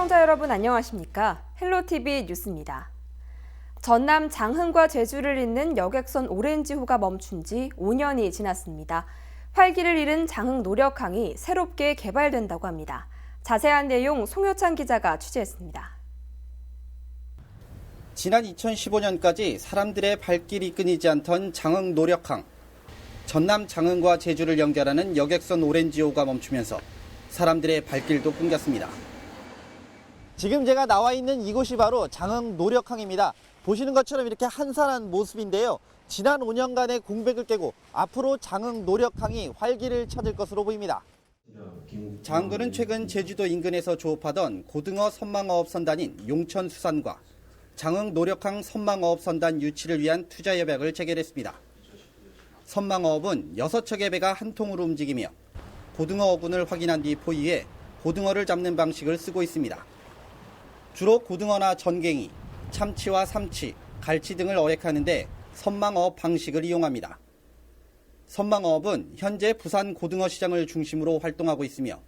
시청자 여러분 안녕하십니까? 헬로티비 뉴스입니다. 전남 장흥과 제주를 잇는 여객선 오렌지호가 멈춘 지 5년이 지났습니다. 활기를 잃은 장흥 노력항이 새롭게 개발된다고 합니다. 자세한 내용 송효찬 기자가 취재했습니다. 지난 2015년까지 사람들의 발길이 끊이지 않던 장흥 노력항. 전남 장흥과 제주를 연결하는 여객선 오렌지호가 멈추면서 사람들의 발길도 끊겼습니다. 지금 제가 나와 있는 이곳이 바로 장흥 노력항입니다. 보시는 것처럼 이렇게 한산한 모습인데요. 지난 5년간의 공백을 깨고 앞으로 장흥 노력항이 활기를 찾을 것으로 보입니다. 장흥군은 최근 제주도 인근에서 조업하던 고등어 선망어업 선단인 용천수산과 장흥 노력항 선망어업 선단 유치를 위한 투자 협약을 체결했습니다. 선망어업은 6척의 배가 한 통으로 움직이며 고등어 어군을 확인한 뒤 포위해 고등어를 잡는 방식을 쓰고 있습니다. 주로 고등어나 전갱이, 참치와 삼치, 갈치 등을 어획하는데 선망어업 방식을 이용합니다. 선망어업은 현재 부산 고등어 시장을 중심으로 활동하고 있으며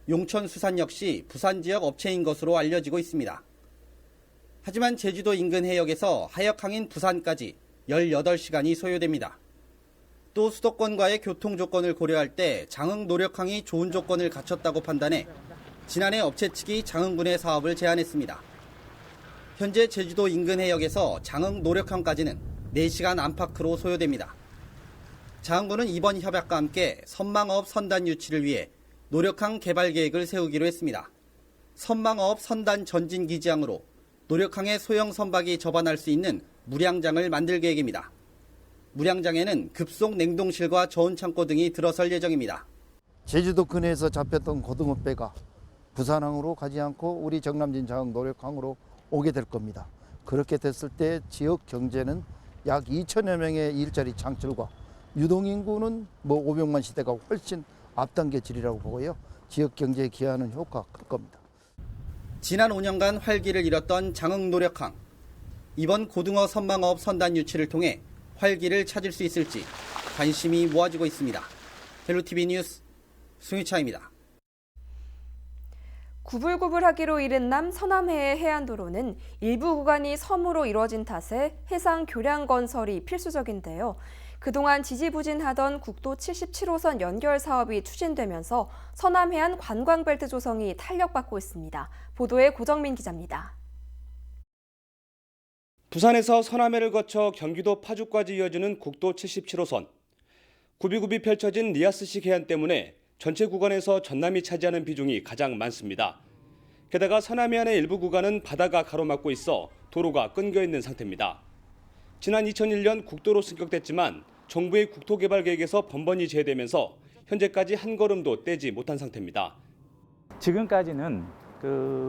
용천수산 역시 부산 지역 업체인 것으로 알려지고 있습니다. 하지만 제주도 인근 해역에서 하역항인 부산까지 18시간이 소요됩니다. 또 수도권과의 교통 조건을 고려할 때 장흥 노력항이 좋은 조건을 갖췄다고 판단해 지난해 업체 측이 장흥군의 사업을 제안했습니다. 현재 제주도 인근 해역에서 장흥 노력항까지는 4시간 안팎으로 소요됩니다. 장흥군은 이번 협약과 함께 선망어업 선단 유치를 위해 노력항 개발 계획을 세우기로 했습니다. 선망어업 선단 전진 기지항으로 노력항의 소형 선박이 접안할 수 있는 물양장을 만들 계획입니다. 물양장에는 급속 냉동실과 저온 창고 등이 들어설 예정입니다. 제주도 근해에서 잡혔던 고등어배가 부산항으로 가지 않고 우리 정남진 장흥 노력항으로 오게 될 겁니다. 그렇게 됐을 때 지역 경제는 약 2천여 명의 일자리 창출과 유동인구는 500만 시대가 훨씬 앞당겨지리라고 보고요. 지역 경제에 기여하는 효과가 클 겁니다. 지난 5년간 활기를 잃었던 장흥 노력항. 이번 고등어 선망어업 선단 유치를 통해 활기를 찾을 수 있을지 관심이 모아지고 있습니다. 헬로티비 뉴스 송유차입니다. 구불구불하기로 이른 남 서남해의 해안도로는 일부 구간이 섬으로 이루어진 탓에 해상 교량 건설이 필수적인데요. 그동안 지지부진하던 국도 77호선 연결 사업이 추진되면서 서남해안 관광벨트 조성이 탄력받고 있습니다. 보도에 고정민 기자입니다. 부산에서 서남해를 거쳐 경기도 파주까지 이어지는 국도 77호선. 굽이굽이 펼쳐진 리아스식 해안 때문에 전체 구간에서 전남이 차지하는 비중이 가장 많습니다. 게다가 서남해안의 일부 구간은 바다가 가로막고 있어 도로가 끊겨 있는 상태입니다. 지난 2001년 국도로 승격됐지만 정부의 국토개발 계획에서 번번이 제외되면서 현재까지 한 걸음도 떼지 못한 상태입니다. 지금까지는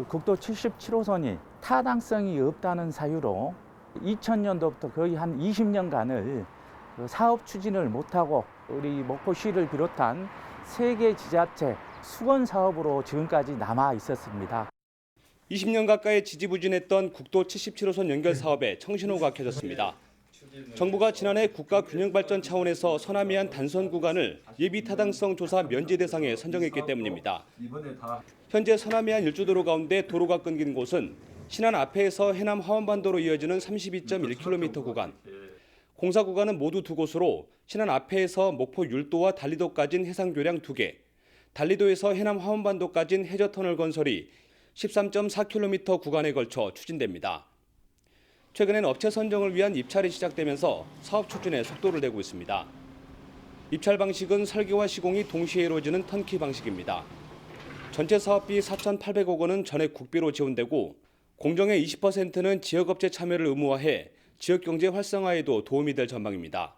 국도 77호선이 타당성이 없다는 사유로 2000년도부터 거의 한 20년간을 사업 추진을 못하고 우리 목포시를 비롯한 3개 지자체 수건 사업으로 지금까지 남아 있었습니다. 20년 가까이 지지부진했던 국도 77호선 연결 사업에 청신호가 켜졌습니다. 정부가 지난해 국가균형발전 차원에서 서남해안 단선 구간을 예비 타당성 조사 면제 대상에 선정했기 때문입니다. 현재 서남해안 일주도로 가운데 도로가 끊긴 곳은 신안 앞해에서 해남 하원반도로 이어지는 32.1km 구간, 공사 구간은 모두 2곳으로 신안 앞해에서 목포 율도와 달리도까지는 해상교량 2개, 달리도에서 해남 하원반도까지는 해저터널 건설이 13.4km 구간에 걸쳐 추진됩니다. 최근엔 업체 선정을 위한 입찰이 시작되면서 사업 추진에 속도를 내고 있습니다. 입찰 방식은 설계와 시공이 동시에 이루어지는 턴키 방식입니다. 전체 사업비 4,800억 원은 전액 국비로 지원되고 공정의 20%는 지역업체 참여를 의무화해 지역경제 활성화에도 도움이 될 전망입니다.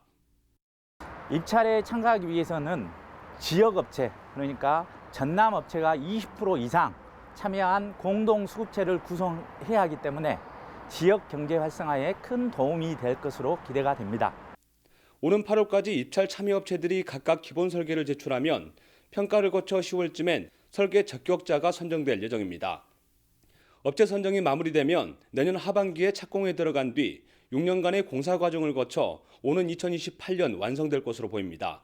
입찰에 참가하기 위해서는 지역업체, 그러니까 전남업체가 20% 이상 참여한 공동수급체를 구성해야 하기 때문에 지역 경제 활성화에 큰 도움이 될 것으로 기대가 됩니다. 오는 8월까지 입찰 참여업체들이 각각 기본 설계를 제출하면 평가를 거쳐 10월쯤엔 설계 적격자가 선정될 예정입니다. 업체 선정이 마무리되면 내년 하반기에 착공에 들어간 뒤 6년간의 공사 과정을 거쳐 오는 2028년 완성될 것으로 보입니다.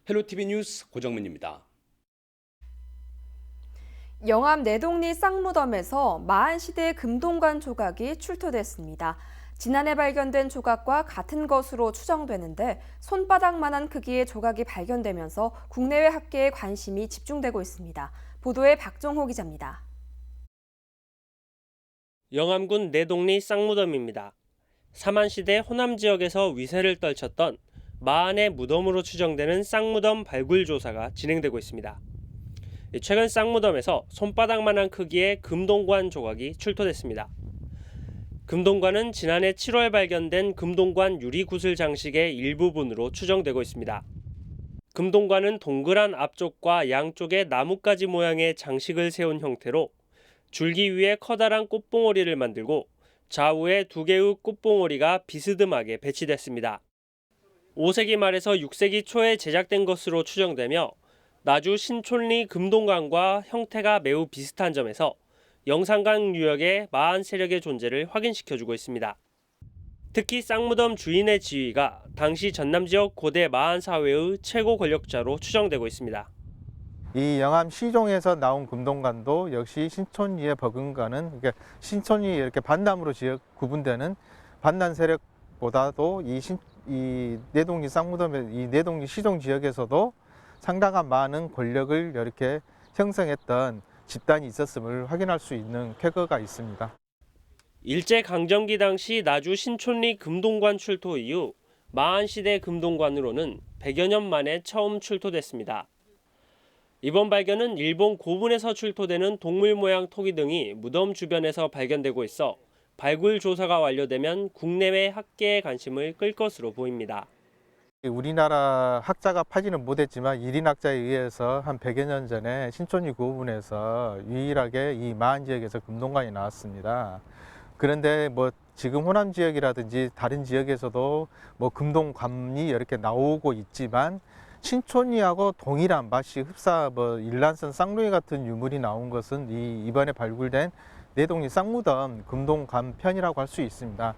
헬로티비 뉴스 고정민입니다. 영암 내동리 쌍무덤에서 마한시대 금동관 조각이 출토됐습니다. 지난해 발견된 조각과 같은 것으로 추정되는데 손바닥만한 크기의 조각이 발견되면서 국내외 학계의 관심이 집중되고 있습니다. 보도에 박종호 기자입니다. 영암군 내동리 쌍무덤입니다. 삼한시대 호남 지역에서 위세를 떨쳤던 마한의 무덤으로 추정되는 쌍무덤 발굴 조사가 진행되고 있습니다. 최근 쌍무덤에서 손바닥만한 크기의 금동관 조각이 출토됐습니다. 금동관은 지난해 7월 발견된 금동관 유리구슬 장식의 일부분으로 추정되고 있습니다. 금동관은 동그란 앞쪽과 양쪽에 나뭇가지 모양의 장식을 세운 형태로 줄기 위에 커다란 꽃봉오리를 만들고 좌우에 2개의 꽃봉오리가 비스듬하게 배치됐습니다. 5세기 말에서 6세기 초에 제작된 것으로 추정되며 나주 신촌리 금동관과 형태가 매우 비슷한 점에서 영산강 유역의 마한 세력의 존재를 확인시켜주고 있습니다. 특히 쌍무덤 주인의 지위가 당시 전남 지역 고대 마한 사회의 최고 권력자로 추정되고 있습니다. 이 영암 시종에서 나온 금동관도 역시 신촌리의 버금가는 그러니까 신촌리 이렇게 반남으로 구분되는 반남 세력보다도 이 내동리 쌍무덤의 이 내동리 시종 지역에서도 상당한 많은 권력을 이렇게 형성했던 집단이 있었음을 확인할 수 있는 쾌거가 있습니다. 일제강점기 당시 나주 신촌리 금동관 출토 이후 마한시대 금동관으로는 100여 년 만에 처음 출토됐습니다. 이번 발견은 일본 고분에서 출토되는 동물 모양 토기 등이 무덤 주변에서 발견되고 있어 발굴 조사가 완료되면 국내외 학계의 관심을 끌 것으로 보입니다. 우리나라 학자가 파지는 못했지만 일인학자에 의해서 한 100여 년 전에 신촌리 고분에서 유일하게 이 마한 지역에서 금동관이 나왔습니다. 그런데 지금 호남 지역이라든지 다른 지역에서도 금동관이 이렇게 나오고 있지만 신촌리하고 동일한 마치 흡사 일란성 쌍루이 같은 유물이 나온 것은 이번에 발굴된 내동리 쌍무덤 금동관 편이라고 할 수 있습니다.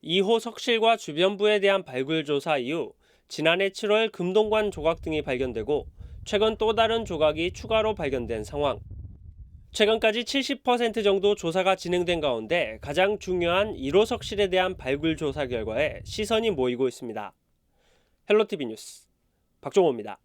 2호 석실과 주변부에 대한 발굴 조사 이후 지난해 7월 금동관 조각 등이 발견되고 최근 또 다른 조각이 추가로 발견된 상황. 최근까지 70% 정도 조사가 진행된 가운데 가장 중요한 1호 석실에 대한 발굴 조사 결과에 시선이 모이고 있습니다. 헬로티비 뉴스 박종호입니다.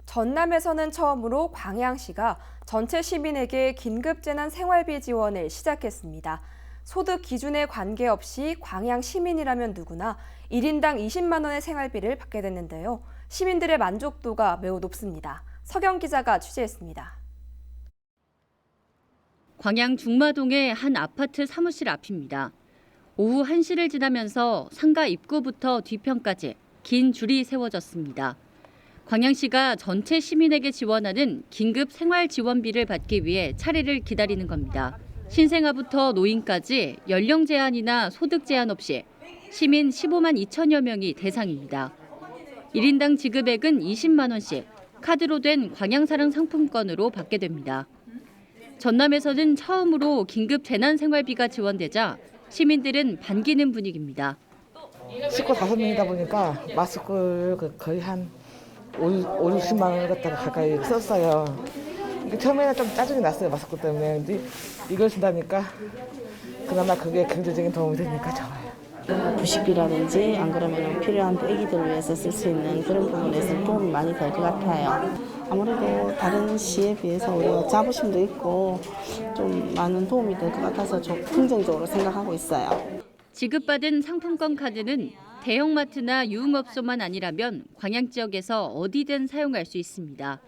전남에서는 처음으로 광양시가 전체 시민에게 긴급재난 생활비 지원을 시작했습니다. 소득 기준에 관계없이 광양 시민이라면 누구나 1인당 20만 원의 생활비를 받게 됐는데요. 시민들의 만족도가 매우 높습니다. 서경 기자가 취재했습니다. 광양 중마동의 한 아파트 사무실 앞입니다. 오후 1시를 지나면서 상가 입구부터 뒤편까지 긴 줄이 세워졌습니다. 광양시가 전체 시민에게 지원하는 긴급 생활지원비를 받기 위해 차례를 기다리는 겁니다. 신생아부터 노인까지 연령 제한이나 소득 제한 없이 시민 15만 2천여 명이 대상입니다. 1인당 지급액은 20만 원씩 카드로 된 광양사랑 상품권으로 받게 됩니다. 전남에서는 처음으로 긴급 재난생활비가 지원되자 시민들은 반기는 분위기입니다. 식구 5명이다 보니까 마스크를 거의 한 50만 원 갖다가 가까이 썼어요. 처음에는 좀 짜증이 났어요, 마스크 때문에. 근데 이걸 준다니까 그나마 그게 경제적인 도움이 되니까 좋아요. 부식비라든지 안 그러면 필요한 애기들을 위해서 쓸 수 있는 그런 부분에서 도움이 많이 될 것 같아요. 아무래도 다른 시에 비해서 우리가 자부심도 있고 좀 많은 도움이 될 것 같아서 좀 긍정적으로 생각하고 있어요. 지급받은 상품권 카드는 대형마트나 유흥업소만 아니라면 광양 지역에서 어디든 사용할 수 있습니다.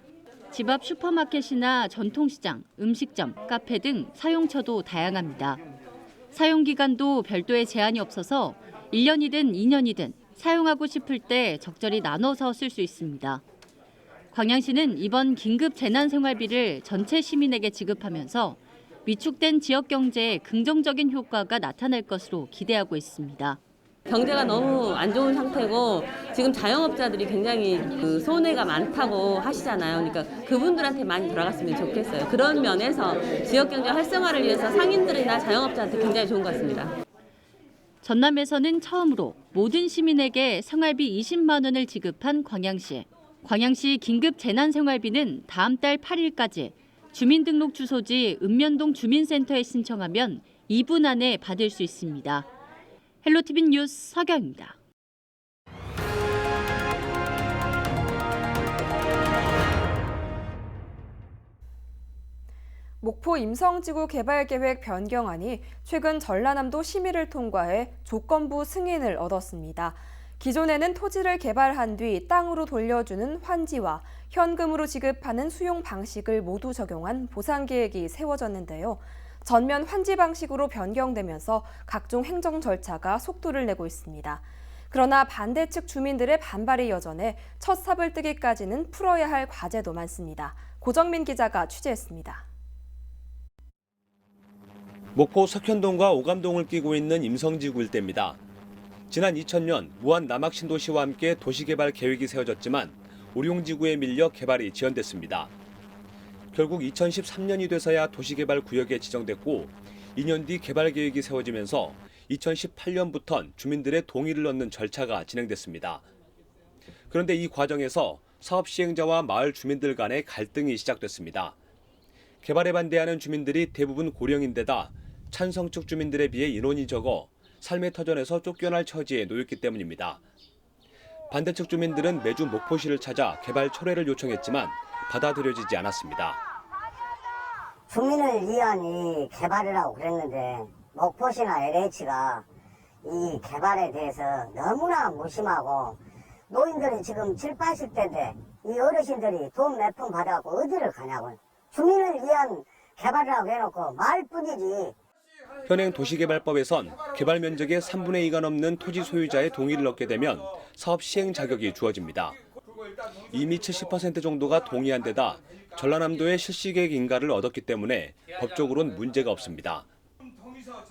집 앞 슈퍼마켓이나 전통시장, 음식점, 카페 등 사용처도 다양합니다. 사용기간도 별도의 제한이 없어서 1년이든 2년이든 사용하고 싶을 때 적절히 나눠서 쓸 수 있습니다. 광양시는 이번 긴급 재난생활비를 전체 시민에게 지급하면서 위축된 지역 경제에 긍정적인 효과가 나타날 것으로 기대하고 있습니다. 경제가 너무 안 좋은 상태고 지금 자영업자들이 굉장히 손해가 많다고 하시잖아요. 그러니까 그분들한테 많이 돌아갔으면 좋겠어요. 그런 면에서 지역 경제 활성화를 위해서 상인들이나 자영업자한테 굉장히 좋은 것 같습니다. 전남에서는 처음으로 모든 시민에게 생활비 20만 원을 지급한 광양시. 광양시 긴급 재난생활비는 다음 달 8일까지 주민등록 주소지 읍면동 주민센터에 신청하면 2분 안에 받을 수 있습니다. 헬로티비 뉴스 서경입니다. 목포 임성지구 개발계획 변경안이 최근 전라남도 심의를 통과해 조건부 승인을 얻었습니다. 기존에는 토지를 개발한 뒤 땅으로 돌려주는 환지와 현금으로 지급하는 수용 방식을 모두 적용한 보상 계획이 세워졌는데요. 전면 환지 방식으로 변경되면서 각종 행정 절차가 속도를 내고 있습니다. 그러나 반대 측 주민들의 반발이 여전해 첫 삽을 뜨기까지는 풀어야 할 과제도 많습니다. 고정민 기자가 취재했습니다. 목포 석현동과 오감동을 끼고 있는 임성지구 일대입니다. 지난 2000년 무한 남학신도시와 함께 도시개발 계획이 세워졌지만 오룡지구에 밀려 개발이 지연됐습니다. 결국 2013년이 돼서야 도시개발 구역에 지정됐고 2년 뒤 개발 계획이 세워지면서 2018년부턴 주민들의 동의를 얻는 절차가 진행됐습니다. 그런데 이 과정에서 사업 시행자와 마을 주민들 간의 갈등이 시작됐습니다. 개발에 반대하는 주민들이 대부분 고령인데다 찬성 측 주민들에 비해 인원이 적어 삶의 터전에서 쫓겨날 처지에 놓였기 때문입니다. 반대 측 주민들은 매주 목포시를 찾아 개발 철회를 요청했지만 받아들여지지 않았습니다. 주민을 위한 이 개발이라고 그랬는데 목포시나 LH가 이 개발에 대해서 너무나 무심하고 노인들이 지금 7, 80대인데 이 어르신들이 돈 몇 푼 받아갖고 어디를 가냐고요. 주민을 위한 개발이라고 해놓고 말뿐이지. 현행 도시개발법에선 개발 면적의 3분의 2가 넘는 토지 소유자의 동의를 얻게 되면 사업 시행 자격이 주어집니다. 이미 70% 정도가 동의한 데다 전라남도의 실시계획 인가를 얻었기 때문에 법적으로는 문제가 없습니다.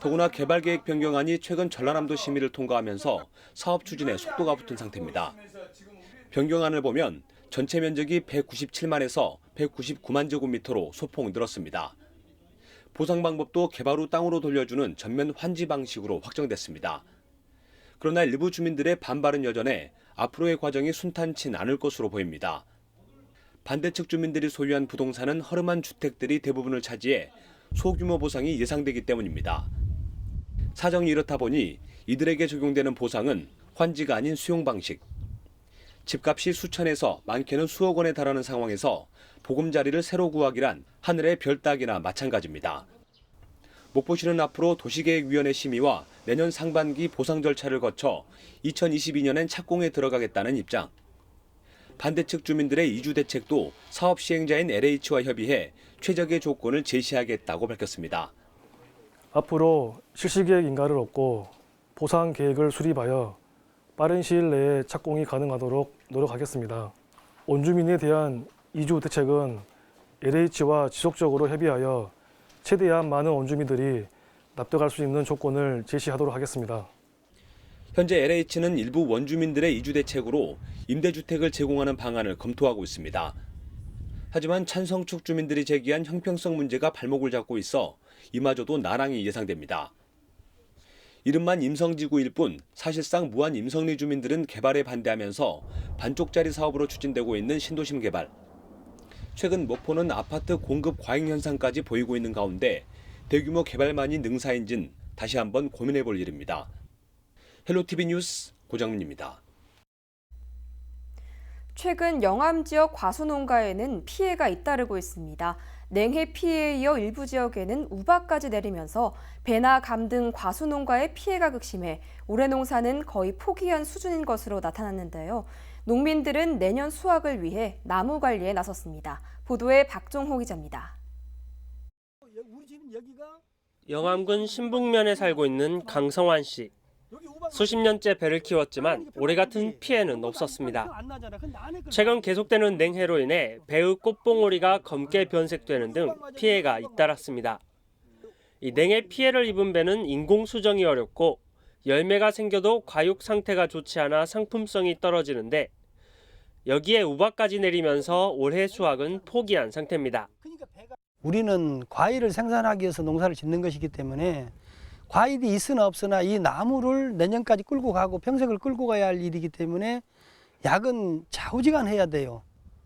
더구나 개발계획 변경안이 최근 전라남도 심의를 통과하면서 사업 추진에 속도가 붙은 상태입니다. 변경안을 보면 전체 면적이 197만에서 199만 제곱미터로 소폭 늘었습니다. 보상 방법도 개발 후 땅으로 돌려주는 전면 환지 방식으로 확정됐습니다. 그러나 일부 주민들의 반발은 여전해 앞으로의 과정이 순탄치 않을 것으로 보입니다. 반대 측 주민들이 소유한 부동산은 허름한 주택들이 대부분을 차지해 소규모 보상이 예상되기 때문입니다. 사정이 이렇다 보니 이들에게 적용되는 보상은 환지가 아닌 수용 방식. 집값이 수천에서 많게는 수억 원에 달하는 상황에서 보금자리를 새로 구하기란 하늘의 별 따기나 마찬가지입니다. 목포시는 앞으로 도시계획위원회 심의와 내년 상반기 보상 절차를 거쳐 2022년엔 착공에 들어가겠다는 입장. 반대 측 주민들의 이주 대책도 사업 시행자인 LH와 협의해 최적의 조건을 제시하겠다고 밝혔습니다. 앞으로 실시계획 인가를 얻고 보상 계획을 수립하여 빠른 시일 내에 착공이 가능하도록 노력하겠습니다. 원주민에 대한 이주 대책은 LH와 지속적으로 협의하여 최대한 많은 원주민들이 납득할 수 있는 조건을 제시하도록 하겠습니다. 현재 LH는 일부 원주민들의 이주 대책으로 임대주택을 제공하는 방안을 검토하고 있습니다. 하지만 찬성 측 주민들이 제기한 형평성 문제가 발목을 잡고 있어 이마저도 난항이 예상됩니다. 이름만 임성지구일 뿐 사실상 무한 임성리 주민들은 개발에 반대하면서 반쪽짜리 사업으로 추진되고 있는 신도심 개발. 최근 목포는 아파트 공급 과잉 현상까지 보이고 있는 가운데 대규모 개발만이 능사인진 다시 한번 고민해볼 일입니다. 헬로티비 뉴스 고정민입니다. 최근 영암 지역 과수농가에는 피해가 잇따르고 있습니다. 냉해 피해에 이어 일부 지역에는 우박까지 내리면서 배나 감 등 과수농가의 피해가 극심해 올해 농사는 거의 포기한 수준인 것으로 나타났는데요. 농민들은 내년 수확을 위해 나무 관리에 나섰습니다. 보도에 박종호 기자입니다. 영암군 신북면에 살고 있는 강성환 씨. 수십 년째 배를 키웠지만 올해 같은 피해는 없었습니다. 최근 계속되는 냉해로 인해 배의 꽃봉오리가 검게 변색되는 등 피해가 잇따랐습니다. 이 냉해 피해를 입은 배는 인공 수정이 어렵고 열매가 생겨도 과육 상태가 좋지 않아 상품성이 떨어지는데 여기에 우박까지 내리면서 올해 수확은 포기한 상태입니다. 우리는 과일을 생산하기 위해서 농사를 짓는 것이기 때문에 과일이 있으나 없으나 이 나무를 내년까지 끌고 가고 평생을 끌고 가야 할 일이기 때문에 약은 좌우지간해야 돼요.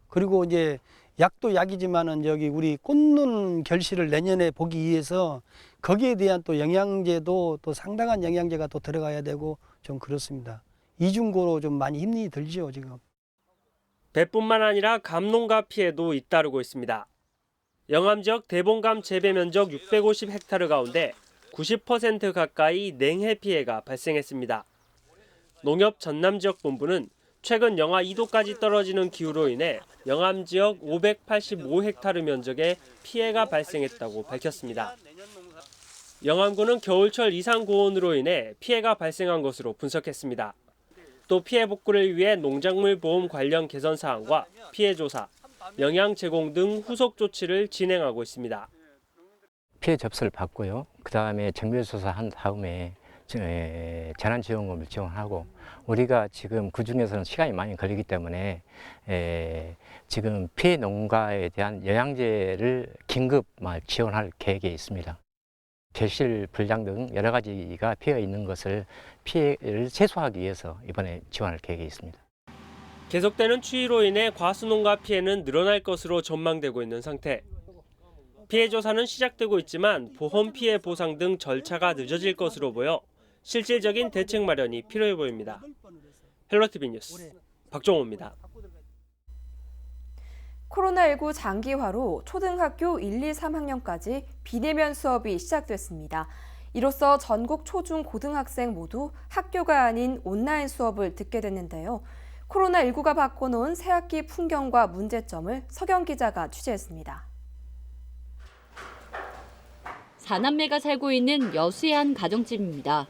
그리고 이제 약도 약이지만은 여기 우리 꽃눈 결실을 내년에 보기 위해서 거기에 대한 또 영양제도 또 상당한 영양제가 또 들어가야 되고 좀 그렇습니다. 이중고로 좀 많이 힘이 들죠, 지금. 배뿐만 아니라 감농가 피해도 잇따르고 있습니다. 영암 지역 대봉감 재배 면적 650헥타르 가운데 90% 가까이 냉해 피해가 발생했습니다. 농협 전남 지역 본부는 최근 영하 2도까지 떨어지는 기후로 인해 영암 지역 585헥타르 면적에 피해가 발생했다고 밝혔습니다. 영암군은 겨울철 이상 고온으로 인해 피해가 발생한 것으로 분석했습니다. 또 피해 복구를 위해 농작물 보험 관련 개선 사항과 피해 조사, 영양 제공 등 후속 조치를 진행하고 있습니다. 피해 접수를 받고요. 그다음에 정밀조사한 다음에 재난지원금을 지원하고 우리가 지금 그중에서는 시간이 많이 걸리기 때문에 지금 피해 농가에 대한 영양제를 긴급 지원할 계획에 있습니다. 결실 불량 등 여러 가지가 피해가 있는 것을 피해를 최소화하기 위해서 이번에 지원할 계획이 있습니다. 계속되는 추위로 인해 과수농가 피해는 늘어날 것으로 전망되고 있는 상태. 피해 조사는 시작되고 있지만 보험 피해 보상 등 절차가 늦어질 것으로 보여 실질적인 대책 마련이 필요해 보입니다. 헬로티비 뉴스 박종호입니다. 코로나19 장기화로 초등학교 1, 2, 3학년까지 비대면 수업이 시작됐습니다. 이로써 전국 초중 고등학생 모두 학교가 아닌 온라인 수업을 듣게 됐는데요. 코로나19가 바꿔놓은 새학기 풍경과 문제점을 서경 기자가 취재했습니다. 4남매가 살고 있는 여수의 한 가정집입니다.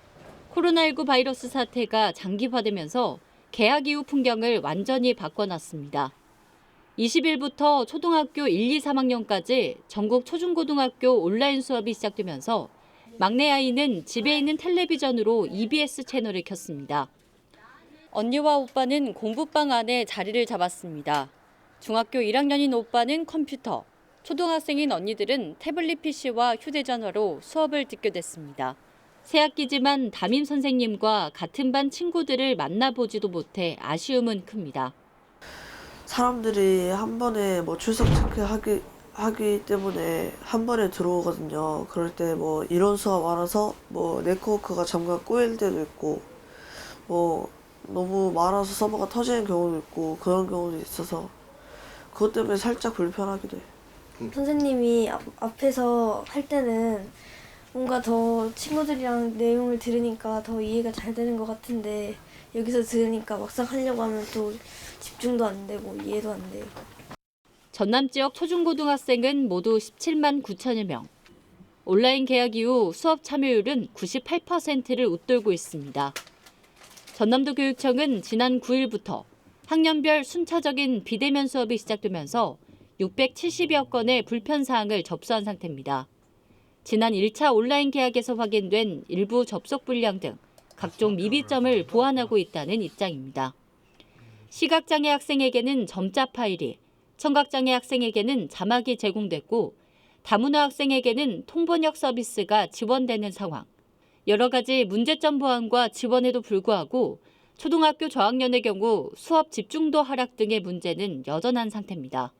코로나19 바이러스 사태가 장기화되면서 개학 이후 풍경을 완전히 바꿔놨습니다. 20일부터 초등학교 1, 2, 3학년까지 전국 초중고등학교 온라인 수업이 시작되면서 막내 아이는 집에 있는 텔레비전으로 EBS 채널을 켰습니다. 언니와 오빠는 공부방 안에 자리를 잡았습니다. 중학교 1학년인 오빠는 컴퓨터, 초등학생인 언니들은 태블릿 PC와 휴대전화로 수업을 듣게 됐습니다. 새학기지만 담임 선생님과 같은 반 친구들을 만나보지도 못해 아쉬움은 큽니다. 사람들이 한 번에 출석 체크하기 때문에 한 번에 들어오거든요. 그럴 때 이론 수업 알아서 네트워크가 잠깐 꼬일 때도 있고 너무 많아서 서버가 터지는 경우도 있고 그런 경우도 있어서 그것 때문에 살짝 불편하기도 해요. 선생님이 앞에서 할 때는 뭔가 더 친구들이랑 내용을 들으니까 더 이해가 잘 되는 것 같은데 여기서 들으니까 막상 하려고 하면 또 집중도 안 되고 이해도 안 돼요. 전남 지역 초중고등학생은 모두 17만 9천여 명. 온라인 개학 이후 수업 참여율은 98%를 웃돌고 있습니다. 전남도 교육청은 지난 9일부터 학년별 순차적인 비대면 수업이 시작되면서 670여 건의 불편 사항을 접수한 상태입니다. 지난 1차 온라인 개학에서 확인된 일부 접속 불량 등 각종 미비점을 보완하고 있다는 입장입니다. 시각장애 학생에게는 점자 파일이, 청각장애 학생에게는 자막이 제공됐고 다문화 학생에게는 통번역 서비스가 지원되는 상황. 여러 가지 문제점 보완과 지원에도 불구하고 초등학교 저학년의 경우 수업 집중도 하락 등의 문제는 여전한 상태입니다.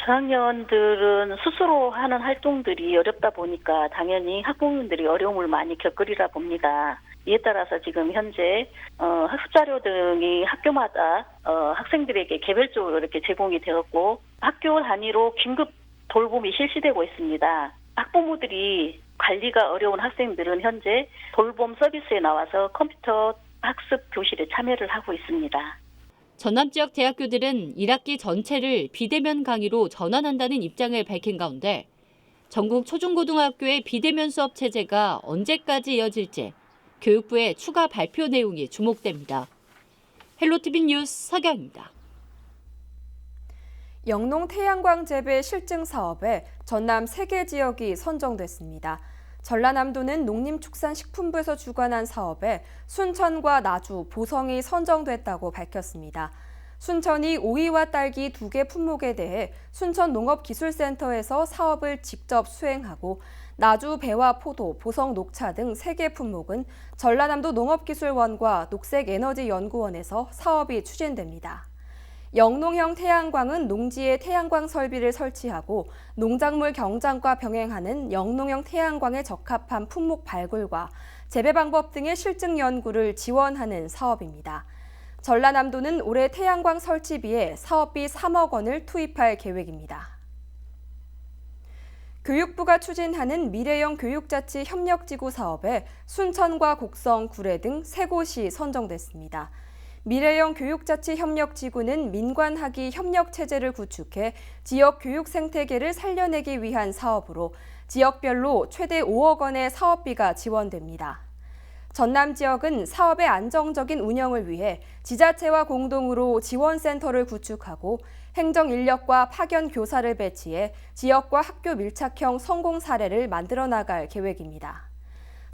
저학년들은 스스로 하는 활동들이 어렵다 보니까 당연히 학부모님들이 어려움을 많이 겪으리라 봅니다. 이에 따라서 지금 현재 학습자료 등이 학교마다 학생들에게 개별적으로 이렇게 제공이 되었고 학교 단위로 긴급 돌봄이 실시되고 있습니다. 학부모들이 관리가 어려운 학생들은 현재 돌봄 서비스에 나와서 컴퓨터 학습 교실에 참여를 하고 있습니다. 전남 지역 대학교들은 1학기 전체를 비대면 강의로 전환한다는 입장을 밝힌 가운데 전국 초중고등학교의 비대면 수업 체제가 언제까지 이어질지 교육부의 추가 발표 내용이 주목됩니다. 헬로티비 뉴스 서경입니다. 영농 태양광 재배 실증 사업에 전남 3개 지역이 선정됐습니다. 전라남도는 농림축산식품부에서 주관한 사업에 순천과 나주, 보성이 선정됐다고 밝혔습니다. 순천이 오이와 딸기 2개 품목에 대해 순천농업기술센터에서 사업을 직접 수행하고 나주 배와 포도, 보성 녹차 등 3개 품목은 전라남도 농업기술원과 녹색에너지연구원에서 사업이 추진됩니다. 영농형 태양광은 농지에 태양광 설비를 설치하고 농작물 경장과 병행하는 영농형 태양광에 적합한 품목 발굴과 재배 방법 등의 실증 연구를 지원하는 사업입니다. 전라남도는 올해 태양광 설치비에 사업비 3억 원을 투입할 계획입니다. 교육부가 추진하는 미래형 교육자치 협력지구 사업에 순천과 곡성, 구례 등 3곳이 선정됐습니다. 미래형 교육자치 협력지구는 민관학위 협력체제를 구축해 지역 교육 생태계를 살려내기 위한 사업으로 지역별로 최대 5억 원의 사업비가 지원됩니다. 전남 지역은 사업의 안정적인 운영을 위해 지자체와 공동으로 지원센터를 구축하고 행정 인력과 파견 교사를 배치해 지역과 학교 밀착형 성공 사례를 만들어 나갈 계획입니다.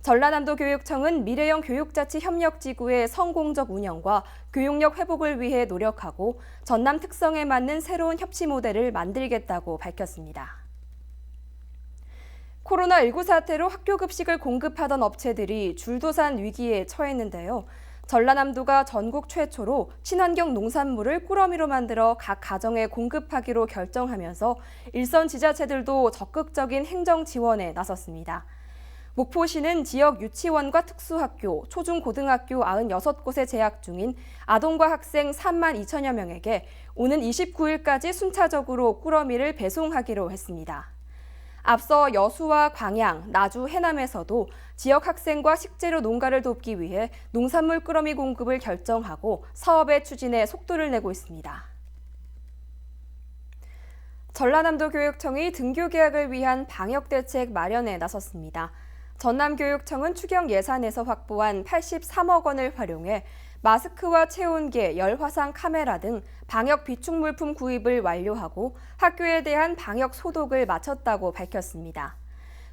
전라남도 교육청은 미래형 교육자치 협력지구의 성공적 운영과 교육력 회복을 위해 노력하고 전남 특성에 맞는 새로운 협치 모델을 만들겠다고 밝혔습니다. 코로나19 사태로 학교 급식을 공급하던 업체들이 줄도산 위기에 처했는데요. 전라남도가 전국 최초로 친환경 농산물을 꾸러미로 만들어 각 가정에 공급하기로 결정하면서 일선 지자체들도 적극적인 행정 지원에 나섰습니다. 목포시는 지역 유치원과 특수학교, 초중고등학교 96곳에 재학 중인 아동과 학생 3만 2천여 명에게 오는 29일까지 순차적으로 꾸러미를 배송하기로 했습니다. 앞서 여수와 광양, 나주, 해남에서도 지역 학생과 식재료 농가를 돕기 위해 농산물 꾸러미 공급을 결정하고 사업의 추진에 속도를 내고 있습니다. 전라남도 교육청이 등교 개학을 위한 방역 대책 마련에 나섰습니다. 전남교육청은 추경 예산에서 확보한 83억 원을 활용해 마스크와 체온계, 열화상 카메라 등 방역 비축 물품 구입을 완료하고 학교에 대한 방역 소독을 마쳤다고 밝혔습니다.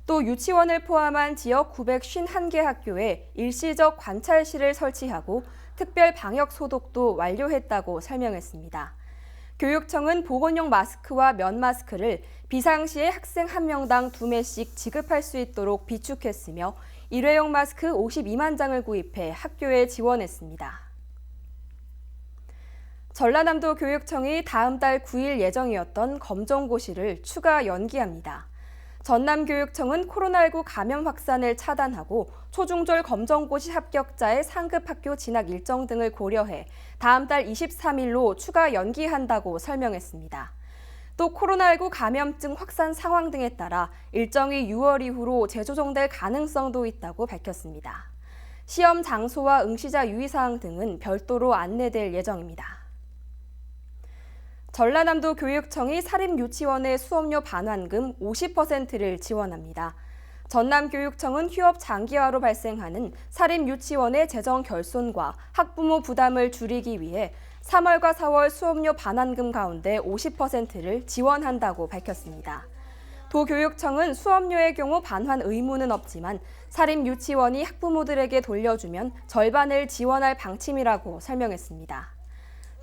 또 유치원을 포함한 지역 951개 학교에 일시적 관찰실을 설치하고 특별 방역 소독도 완료했다고 설명했습니다. 교육청은 보건용 마스크와 면 마스크를 비상시에 학생 1명당 2매씩 지급할 수 있도록 비축했으며 일회용 마스크 52만 장을 구입해 학교에 지원했습니다. 전라남도 교육청이 다음 달 9일 예정이었던 검정고시를 추가 연기합니다. 전남교육청은 코로나19 감염 확산을 차단하고 초중졸 검정고시 합격자의 상급 학교 진학 일정 등을 고려해 다음 달 23일로 추가 연기한다고 설명했습니다. 또 코로나19 감염증 확산 상황 등에 따라 일정이 6월 이후로 재조정될 가능성도 있다고 밝혔습니다. 시험 장소와 응시자 유의사항 등은 별도로 안내될 예정입니다. 전라남도 교육청이 사립유치원의 수업료 반환금 50%를 지원합니다. 전남교육청은 휴업 장기화로 발생하는 사립유치원의 재정 결손과 학부모 부담을 줄이기 위해 3월과 4월 수업료 반환금 가운데 50%를 지원한다고 밝혔습니다. 도교육청은 수업료의 경우 반환 의무는 없지만 사립유치원이 학부모들에게 돌려주면 절반을 지원할 방침이라고 설명했습니다.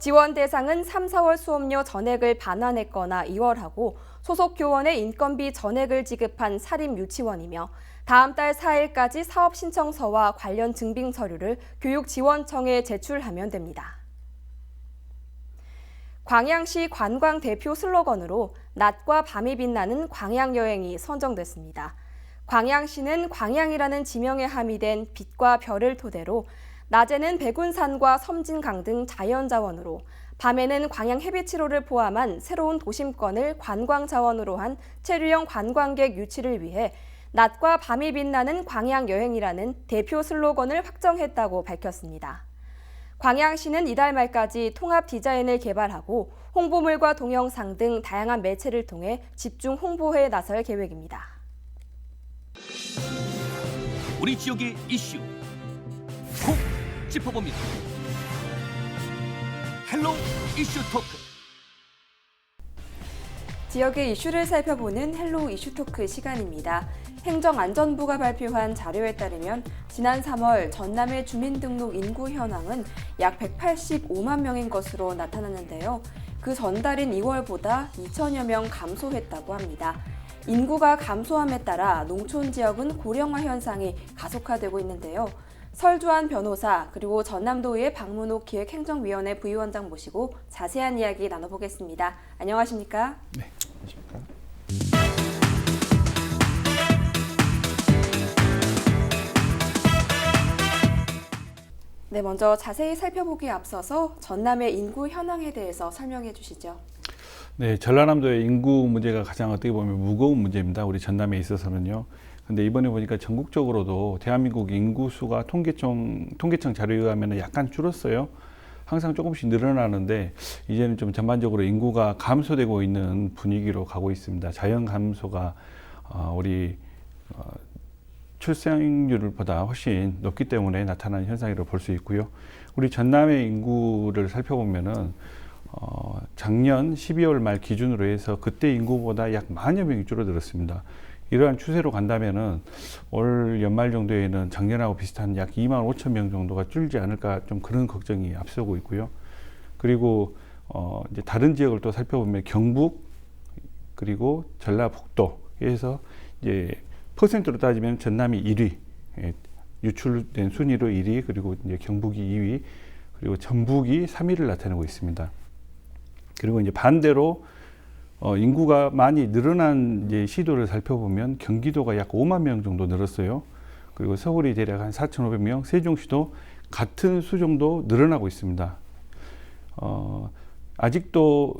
지원 대상은 3, 4월 수업료 전액을 반환했거나 이월하고 소속 교원의 인건비 전액을 지급한 사립유치원이며 다음 달 4일까지 사업 신청서와 관련 증빙 서류를 교육지원청에 제출하면 됩니다. 광양시 관광 대표 슬로건으로 낮과 밤이 빛나는 광양여행이 선정됐습니다. 광양시는 광양이라는 지명에 함의된 빛과 별을 토대로 낮에는 백운산과 섬진강 등 자연자원으로, 밤에는 광양 햇빛치로를 포함한 새로운 도심권을 관광자원으로 한 체류형 관광객 유치를 위해 낮과 밤이 빛나는 광양여행이라는 대표 슬로건을 확정했다고 밝혔습니다. 광양시는 이달 말까지 통합 디자인을 개발하고 홍보물과 동영상 등 다양한 매체를 통해 집중 홍보에 나설 계획입니다. 우리 지역의 이슈 콕 짚어봅니다. 헬로 이슈 토크. 지역의 이슈를 살펴보는 헬로 이슈 토크 시간입니다. 행정안전부가 발표한 자료에 따르면 지난 3월 전남의 주민등록 인구 현황은 약 185만 명인 것으로 나타났는데요. 그 전달인 2월보다 2천여 명 감소했다고 합니다. 인구가 감소함에 따라 농촌 지역은 고령화 현상이 가속화되고 있는데요. 설주환 변호사 그리고 전남도의회 박문옥 기획행정위원회 부위원장 모시고 자세한 이야기 나눠보겠습니다. 안녕하십니까? 네, 안녕하십니까? 네, 먼저 자세히 살펴보기에 앞서서 전남의 인구 현황에 대해서 설명해 주시죠. 네, 전라남도의 인구 문제가 가장 어떻게 보면 무거운 문제입니다. 우리 전남에 있어서는요. 근데 이번에 보니까 전국적으로도 대한민국 인구수가 통계청 자료에 의하면 약간 줄었어요. 항상 조금씩 늘어나는데 이제는 좀 전반적으로 인구가 감소되고 있는 분위기로 가고 있습니다. 자연 감소가 우리 출생률보다 훨씬 높기 때문에 나타나는 현상이라고 볼 수 있고요. 우리 전남의 인구를 살펴보면은 작년 12월 말 기준으로 해서 그때 인구보다 약 10,000여 명이 줄어들었습니다. 이러한 추세로 간다면은 올 연말 정도에는 작년하고 비슷한 약 25,000명 정도가 줄지 않을까 좀 그런 걱정이 앞서고 있고요. 그리고 이제 다른 지역을 또 살펴보면 경북 그리고 전라북도에서 이제 퍼센트로 따지면 전남이 1위, 유출된 순위로 1위, 그리고 이제 경북이 2위, 그리고 전북이 3위를 나타내고 있습니다. 그리고 이제 반대로 인구가 많이 늘어난 이제 시도를 살펴보면 경기도가 약 5만 명 정도 늘었어요. 그리고 서울이 대략 한 4,500명, 세종시도 같은 수 정도 늘어나고 있습니다. 아직도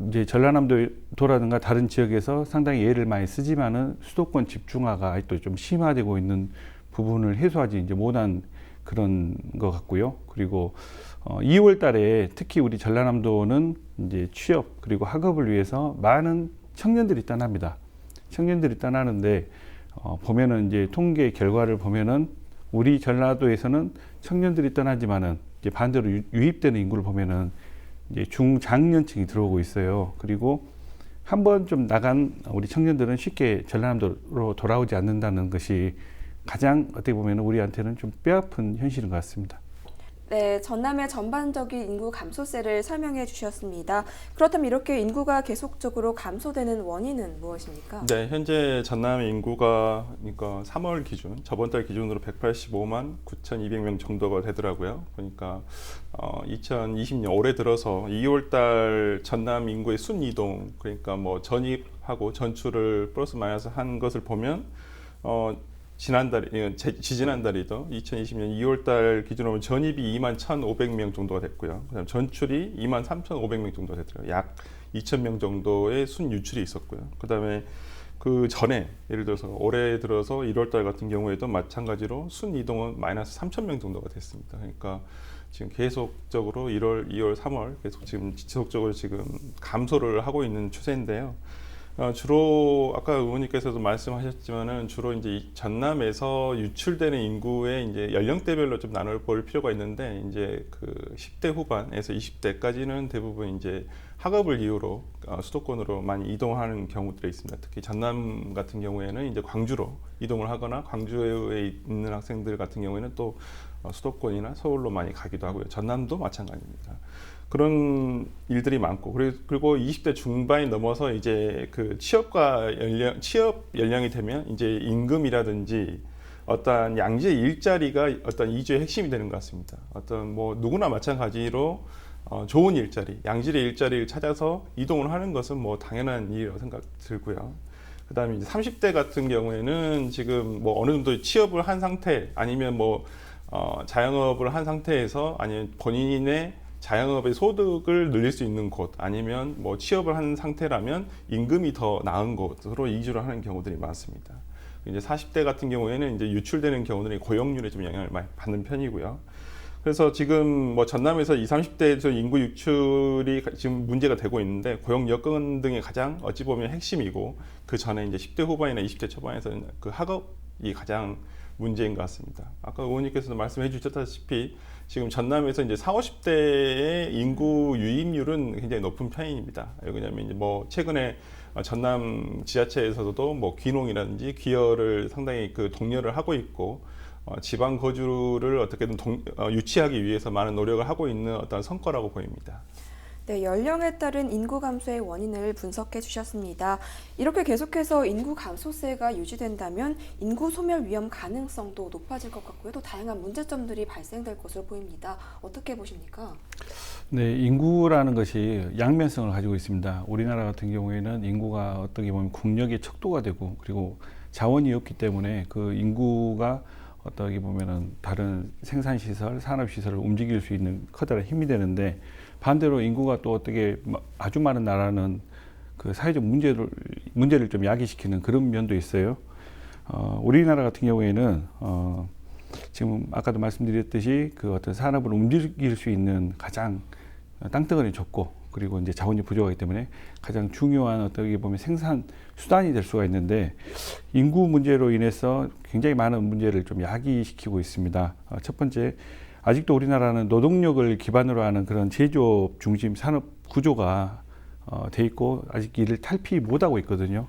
이제 전라남도라든가 다른 지역에서 상당히 예를 많이 쓰지만은 수도권 집중화가 아직도 좀 심화되고 있는 부분을 해소하지 이제 못한 그런 것 같고요. 그리고 2월 달에 특히 우리 전라남도는 이제 취업 그리고 학업을 위해서 많은 청년들이 떠납니다. 청년들이 떠나는데 보면은 이제 통계 결과를 보면은 우리 전라도에서는 청년들이 떠나지만은 이제 반대로 유입되는 인구를 보면은 이제 중장년층이 들어오고 있어요. 그리고 한번 좀 나간 우리 청년들은 쉽게 전라남도로 돌아오지 않는다는 것이 가장 어떻게 보면 우리한테는 좀 뼈아픈 현실인 것 같습니다. 네, 전남의 전반적인 인구 감소세를 설명해 주셨습니다. 그렇다면 이렇게 인구가 계속적으로 감소되는 원인은 무엇입니까? 네, 현재 전남의 인구가 그러니까 3월 기준, 저번 달 기준으로 185만 9,200명 정도가 되더라고요. 그러니까 2020년 올해 들어서 2월 달 전남 인구의 순이동, 그러니까 뭐 전입하고 전출을 플러스 마이너스 한 것을 보면 지지난달이죠. 2020년 2월달 기준으로 전입이 21,500명 정도가 됐고요. 그다음 전출이 23,500명 정도가 됐더라고요. 약 2,000명 정도의 순유출이 있었고요. 그다음에 그 전에 예를 들어서 올해 들어서 1월달 같은 경우에도 마찬가지로 순이동은 마이너스 3,000명 정도가 됐습니다. 그러니까 지금 계속적으로 1월, 2월, 3월 계속 지금 지속적으로 지금 감소를 하고 있는 추세인데요. 주로 아까 의원님께서도 말씀하셨지만은 주로 이제 전남에서 유출되는 인구의 이제 연령대별로 좀 나눠볼 필요가 있는데 이제 그 10대 후반에서 20대까지는 대부분 이제 학업을 이유로 수도권으로 많이 이동하는 경우들이 있습니다. 특히 전남 같은 경우에는 이제 광주로 이동을 하거나 광주에 있는 학생들 같은 경우에는 또 수도권이나 서울로 많이 가기도 하고요. 전남도 마찬가지입니다. 그런 일들이 많고 그리고 20대 중반이 넘어서 이제 그 취업 연령이 되면 이제 임금이라든지 어떤 양질의 일자리가 어떤 이주의 핵심이 되는 것 같습니다. 어떤 뭐 누구나 마찬가지로 좋은 일자리, 양질의 일자리를 찾아서 이동을 하는 것은 뭐 당연한 일이라고 생각 들고요. 그다음에 이제 30대 같은 경우에는 지금 뭐 어느 정도 취업을 한 상태 아니면 뭐 자영업을 한 상태에서 아니면 본인의 자영업의 소득을 늘릴 수 있는 곳 아니면 뭐 취업을 한 상태라면 임금이 더 나은 곳으로 이주를 하는 경우들이 많습니다. 이제 40대 같은 경우에는 이제 유출되는 경우들이 고용률에 좀 영향을 많이 받는 편이고요. 그래서 지금 뭐 전남에서 20, 30대에서 인구 유출이 지금 문제가 되고 있는데 고용 여건 등의 가장 어찌 보면 핵심이고 그 전에 이제 10대 후반이나 20대 초반에서는 그 학업이 가장 문제인 것 같습니다. 아까 의원님께서도 말씀해 주셨다시피 지금 전남에서 이제 40, 50대의 인구 유입률은 굉장히 높은 편입니다. 왜냐하면 이제 뭐 최근에 전남 지자체에서도 뭐 귀농이라든지 귀여를 상당히 그 독려를 하고 있고 지방 거주를 어떻게든 유치하기 위해서 많은 노력을 하고 있는 어떤 성과라고 보입니다. 네, 연령에 따른 인구 감소의 원인을 분석해 주셨습니다. 이렇게 계속해서 인구 감소세가 유지된다면 인구 소멸 위험 가능성도 높아질 것 같고요. 또 다양한 문제점들이 발생될 것으로 보입니다. 어떻게 보십니까? 네, 인구라는 것이 양면성을 가지고 있습니다. 우리나라 같은 경우에는 인구가 어떻게 보면 국력의 척도가 되고 그리고 자원이 없기 때문에 그 인구가 어떻게 보면은 다른 생산시설, 산업시설을 움직일 수 있는 커다란 힘이 되는데 반대로 인구가 또 어떻게 아주 많은 나라는 그 사회적 문제를 좀 야기시키는 그런 면도 있어요. 우리나라 같은 경우에는 지금 아까도 말씀드렸듯이 그 어떤 산업을 움직일 수 있는 가장 땅덩어리 좁고 그리고 이제 자원이 부족하기 때문에 가장 중요한 어떻게 보면 생산 수단이 될 수가 있는데 인구 문제로 인해서 굉장히 많은 문제를 좀 야기시키고 있습니다. 첫 번째, 아직도 우리나라는 노동력을 기반으로 하는 그런 제조업 중심 산업 구조가 돼 있고 아직 이를 탈피 못하고 있거든요.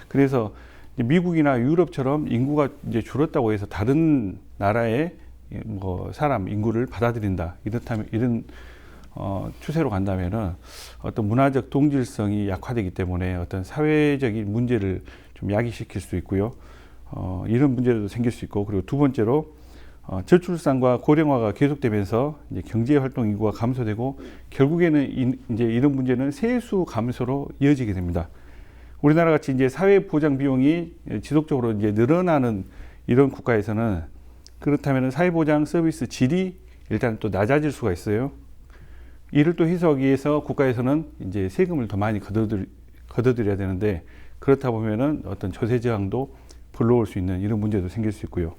그래서 미국이나 유럽처럼 인구가 이제 줄었다고 해서 다른 나라의 뭐 사람 인구를 받아들인다 이런 추세로 간다면은 어떤 문화적 동질성이 약화되기 때문에 어떤 사회적인 문제를 좀 야기시킬 수 있고요. 이런 문제도 생길 수 있고 그리고 두 번째로 저출산과 고령화가 계속되면서 이제 경제 활동 인구가 감소되고 결국에는 이제 이런 문제는 세수 감소로 이어지게 됩니다. 우리나라 같이 이제 사회 보장 비용이 지속적으로 이제 늘어나는 이런 국가에서는 그렇다면 사회 보장 서비스 질이 일단 또 낮아질 수가 있어요. 이를 또 해소하기 위해서 국가에서는 이제 세금을 더 많이 걷어들여야 되는데 그렇다 보면은 어떤 조세 저항도 불러올 수 있는 이런 문제도 생길 수 있고요.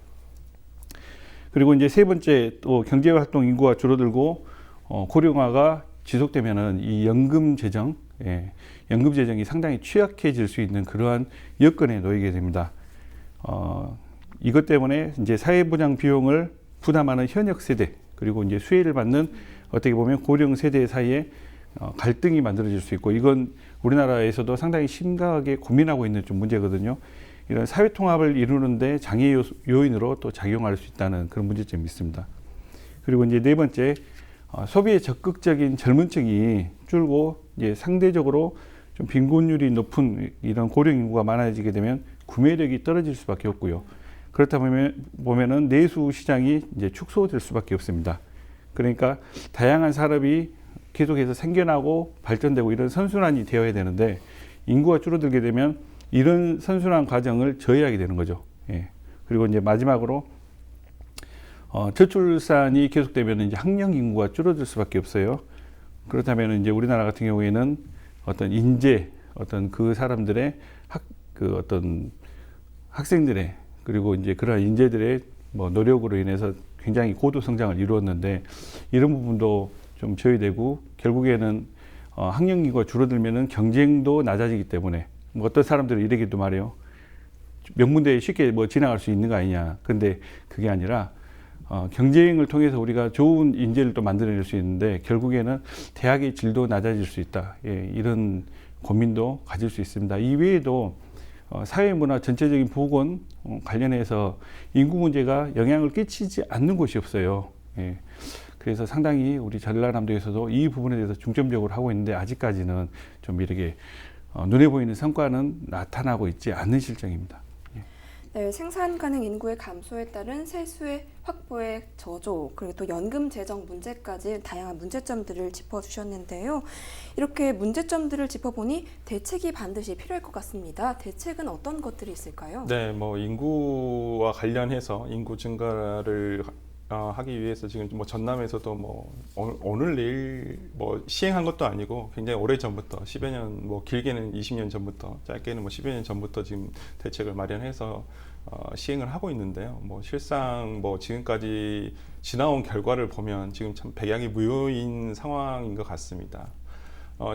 그리고 이제 세 번째 또 경제 활동 인구가 줄어들고 고령화가 지속되면은 이 연금 재정이 상당히 취약해질 수 있는 그러한 여건에 놓이게 됩니다. 이것 때문에 이제 사회보장 비용을 부담하는 현역 세대 그리고 이제 수혜를 받는 어떻게 보면 고령 세대 사이에 갈등이 만들어질 수 있고 이건 우리나라에서도 상당히 심각하게 고민하고 있는 좀 문제거든요. 이런 사회 통합을 이루는데 장애 요인으로 또 작용할 수 있다는 그런 문제점이 있습니다. 그리고 이제 네 번째, 소비에 적극적인 젊은 층이 줄고 이제 상대적으로 좀 빈곤율이 높은 이런 고령 인구가 많아지게 되면 구매력이 떨어질 수밖에 없고요. 그렇다 보면은 내수 시장이 이제 축소될 수밖에 없습니다. 그러니까 다양한 산업이 계속해서 생겨나고 발전되고 이런 선순환이 되어야 되는데 인구가 줄어들게 되면 이런 선순환 과정을 저해하게 되는 거죠. 예. 그리고 이제 마지막으로 저출산이 계속되면 이제 학령 인구가 줄어들 수밖에 없어요. 그렇다면 이제 우리나라 같은 경우에는 어떤 인재, 어떤 그 사람들의 어떤 학생들의 그리고 이제 그러한 인재들의 뭐 노력으로 인해서 굉장히 고도 성장을 이루었는데 이런 부분도 좀 저해되고 결국에는 학령 인구가 줄어들면은 경쟁도 낮아지기 때문에 뭐 어떤 사람들은 이러기도 말해요. 명문대에 쉽게 뭐 진학할 수 있는 거 아니냐. 근데 그게 아니라 경쟁을 통해서 우리가 좋은 인재를 또 만들어낼 수 있는데 결국에는 대학의 질도 낮아질 수 있다. 예, 이런 고민도 가질 수 있습니다. 이 외에도 사회문화 전체적인 보건 관련해서 인구 문제가 영향을 끼치지 않는 곳이 없어요. 예. 그래서 상당히 우리 전라남도에서도 이 부분에 대해서 중점적으로 하고 있는데 아직까지는 좀 이렇게 눈에 보이는 성과는 나타나고 있지 않는 실정입니다. 네, 생산 가능 인구의 감소에 따른 세수의 확보의 저조, 그리고 또 연금 재정 문제까지 다양한 문제점들을 짚어주셨는데요. 이렇게 문제점들을 짚어보니 대책이 반드시 필요할 것 같습니다. 대책은 어떤 것들이 있을까요? 네, 뭐 인구와 관련해서 인구 증가를 하기 위해서 지금 뭐 전남에서도 뭐 오늘 내일 뭐 시행한 것도 아니고 굉장히 오래 전부터 10여 년, 뭐 길게는 20년 전부터, 짧게는 뭐 10여 년 전부터 지금 대책을 마련해서 시행을 하고 있는데요. 뭐 실상 뭐 지금까지 지나온 결과를 보면 지금 참 백약이 무효인 상황인 것 같습니다.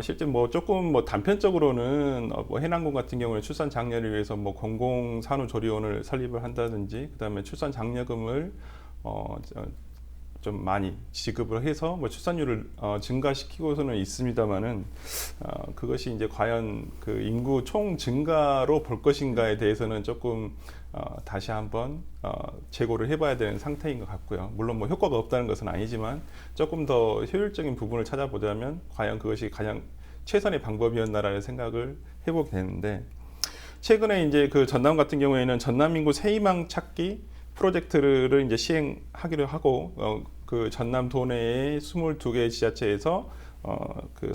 실제 뭐 조금 뭐 단편적으로는 뭐 해남군 같은 경우는 출산 장려를 위해서 뭐 공공산후조리원을 설립을 한다든지, 그다음에 출산 장려금을 좀 많이 지급을 해서 뭐 출산율을 증가시키고서는 있습니다만은 그것이 이제 과연 그 인구 총 증가로 볼 것인가에 대해서는 조금 다시 한번 재고를 해봐야 되는 상태인 것 같고요. 물론 뭐 효과가 없다는 것은 아니지만 조금 더 효율적인 부분을 찾아보자면 과연 그것이 가장 최선의 방법이었나라는 생각을 해보게 되는데, 최근에 이제 그 전남 같은 경우에는 전남 인구 새희망 찾기 프로젝트를 이제 시행하기로 하고 그 전남 도내의 22개 지자체에서 그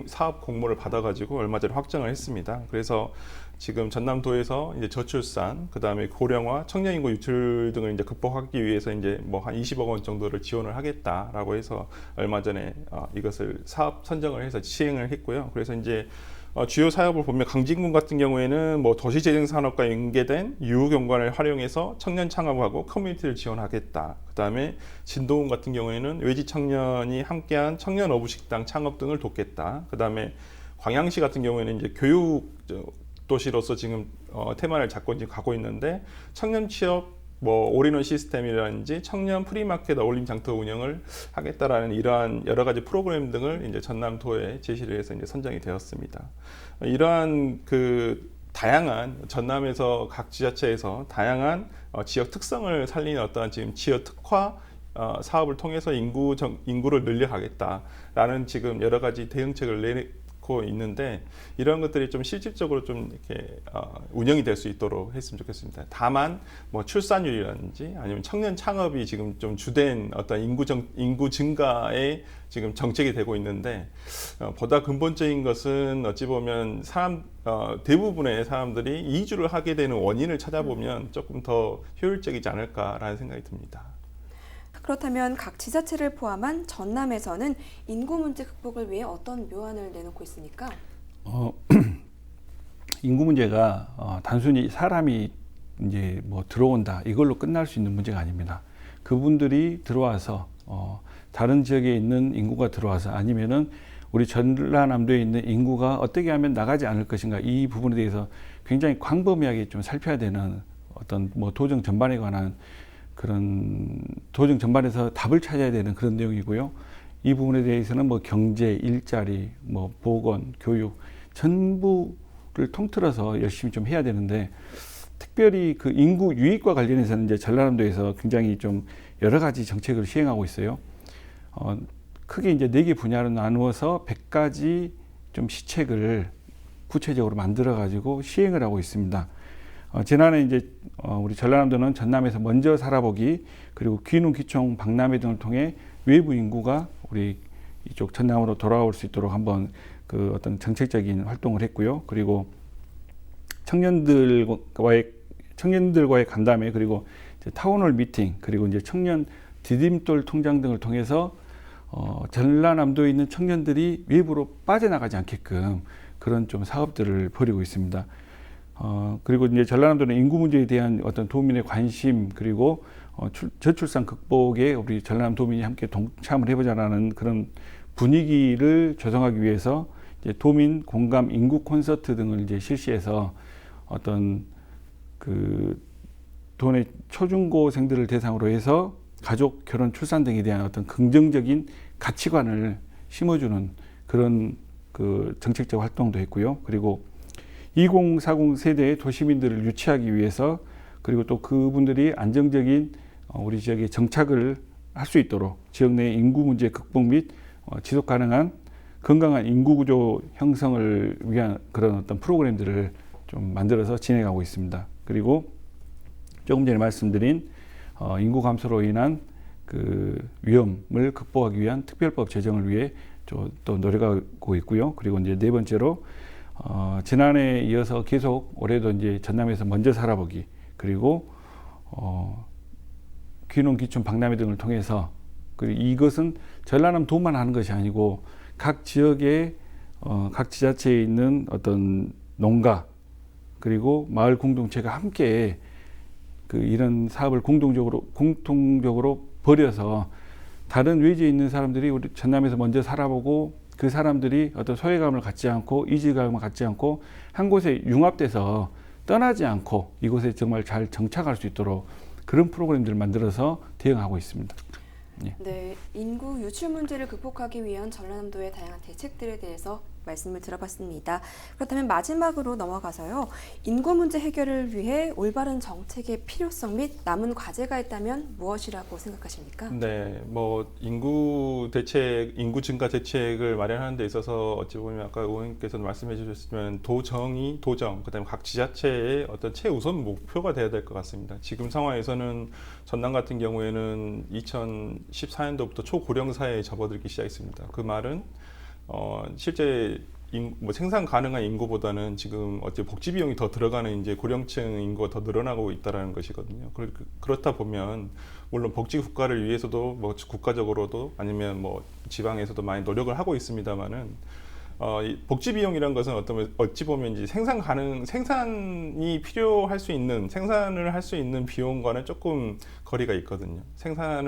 사업 공모를 받아가지고 얼마 전에 확정을 했습니다. 그래서 지금 전남도에서 이제 저출산, 그 다음에 고령화, 청년 인구 유출 등을 이제 극복하기 위해서 이제 뭐 한 20억 원 정도를 지원을 하겠다라고 해서 얼마 전에 이것을 사업 선정을 해서 시행을 했고요. 그래서 이제 주요 사업을 보면 강진군 같은 경우에는 뭐 도시재생산업과 연계된 유휴경관을 활용해서 청년 창업하고 커뮤니티를 지원하겠다. 그 다음에 진도군 같은 경우에는 외지 청년이 함께한 청년 어부식당 창업 등을 돕겠다. 그 다음에 광양시 같은 경우에는 이제 교육 도시로서 지금 테마를 잡고 이제 가고 있는데, 청년 취업 뭐 올인원 시스템이라든지 청년 프리마켓 어울림 장터 운영을 하겠다라는 이러한 여러 가지 프로그램 등을 이제 전남도에 제시를 해서 이제 선정이 되었습니다. 이러한 그 다양한 전남에서 각 지자체에서 다양한 지역 특성을 살리는 어떠한 지금 지역 특화 사업을 통해서 인구를 늘려가겠다라는 지금 여러 가지 대응책을 내고 있는데, 이런 것들이 좀 실질적으로 좀 이렇게 운영이 될 수 있도록 했으면 좋겠습니다. 다만 뭐 출산율이라든지 아니면 청년 창업이 지금 좀 주된 어떤 인구 증가에 지금 정책이 되고 있는데, 보다 근본적인 것은 어찌 보면 대부분의 사람들이 이주를 하게 되는 원인을 찾아보면 조금 더 효율적이지 않을까라는 생각이 듭니다. 그렇다면 각 지자체를 포함한 전남에서는 인구 문제 극복을 위해 어떤 묘안을 내놓고 있습니까? 인구 문제가 단순히 사람이 이제 뭐 들어온다 이걸로 끝날 수 있는 문제가 아닙니다. 그분들이 들어와서 다른 지역에 있는 인구가 들어와서 아니면은 우리 전라남도에 있는 인구가 어떻게 하면 나가지 않을 것인가, 이 부분에 대해서 굉장히 광범위하게 좀 살펴야 되는 어떤 뭐 도정 전반에 관한 그런 도정 전반에서 답을 찾아야 되는 그런 내용이고요. 이 부분에 대해서는 뭐 경제, 일자리, 뭐 보건, 교육 전부를 통틀어서 열심히 좀 해야 되는데, 특별히 그 인구 유입과 관련해서는 이제 전라남도에서 굉장히 좀 여러 가지 정책을 시행하고 있어요. 크게 이제 4개 분야로 나누어서 100가지 좀 시책을 구체적으로 만들어 가지고 시행을 하고 있습니다. 지난해 이제 우리 전라남도는 전남에서 먼저 살아보기, 그리고 귀농, 귀촌, 박람회 등을 통해 외부 인구가 우리 이쪽 전남으로 돌아올 수 있도록 한번 그 어떤 정책적인 활동을 했고요. 그리고 청년들과의 간담회, 그리고 이제 타운홀 미팅, 그리고 이제 청년 디딤돌 통장 등을 통해서 전라남도에 있는 청년들이 외부로 빠져나가지 않게끔 그런 좀 사업들을 벌이고 있습니다. 그리고 이제 전라남도는 인구 문제에 대한 어떤 도민의 관심, 그리고 저출산 극복에 우리 전라남 도민이 함께 동참을 해보자라는 그런 분위기를 조성하기 위해서 이제 도민 공감 인구 콘서트 등을 이제 실시해서 어떤 그 도내 초중고생들을 대상으로 해서 가족, 결혼, 출산 등에 대한 어떤 긍정적인 가치관을 심어주는 그런 그 정책적 활동도 했고요. 그리고 2040 세대의 도시민들을 유치하기 위해서, 그리고 또 그분들이 안정적인 우리 지역에 정착을 할 수 있도록 지역 내 인구 문제 극복 및 지속 가능한 건강한 인구 구조 형성을 위한 그런 어떤 프로그램들을 좀 만들어서 진행하고 있습니다. 그리고 조금 전에 말씀드린 인구 감소로 인한 그 위험을 극복하기 위한 특별법 제정을 위해 또 노력하고 있고요. 그리고 이제 네 번째로 지난해에 이어서 계속 올해도 이제 전남에서 먼저 살아보기, 그리고 귀농, 귀촌, 박람회 등을 통해서, 그리고 이것은 전라남도만 하는 것이 아니고 각 지역에 각 지자체에 있는 어떤 농가, 그리고 마을 공동체가 함께 그 이런 사업을 공통적으로 벌여서 다른 외지에 있는 사람들이 우리 전남에서 먼저 살아보고, 그 사람들이 어떤 소외감을 갖지 않고 이질감을 갖지 않고 한 곳에 융합돼서 떠나지 않고 이곳에 정말 잘 정착할 수 있도록 그런 프로그램들을 만들어서 대응하고 있습니다. 네, 인구 유출 문제를 극복하기 위한 전라남도의 다양한 대책들에 대해서 말씀을 들어봤습니다. 그렇다면 마지막으로 넘어가서요. 인구 문제 해결을 위해 올바른 정책의 필요성 및 남은 과제가 있다면 무엇이라고 생각하십니까? 네, 뭐 인구 증가 대책을 마련하는 데 있어서 어찌 보면 아까 의원님께서 말씀해 주셨지만 도정, 그다음에 각 지자체의 어떤 최우선 목표가 돼야 될 것 같습니다. 지금 상황에서는 전남 같은 경우에는 2014년도부터 초고령 사회에 접어들기 시작했습니다. 그 말은 실제 생산 가능한 인구보다는 지금 어째 복지 비용이 더 들어가는 이제 고령층 인구가 더 늘어나고 있다라는 것이거든요. 그렇다 보면 물론 복지 국가를 위해서도 뭐 국가적으로도 아니면 뭐 지방에서도 많이 노력을 하고 있습니다만은 복지 비용이라는 것은 어찌 보면 이제 생산이 필요할 수 있는 생산을 할 수 있는 비용과는 조금 거리가 있거든요.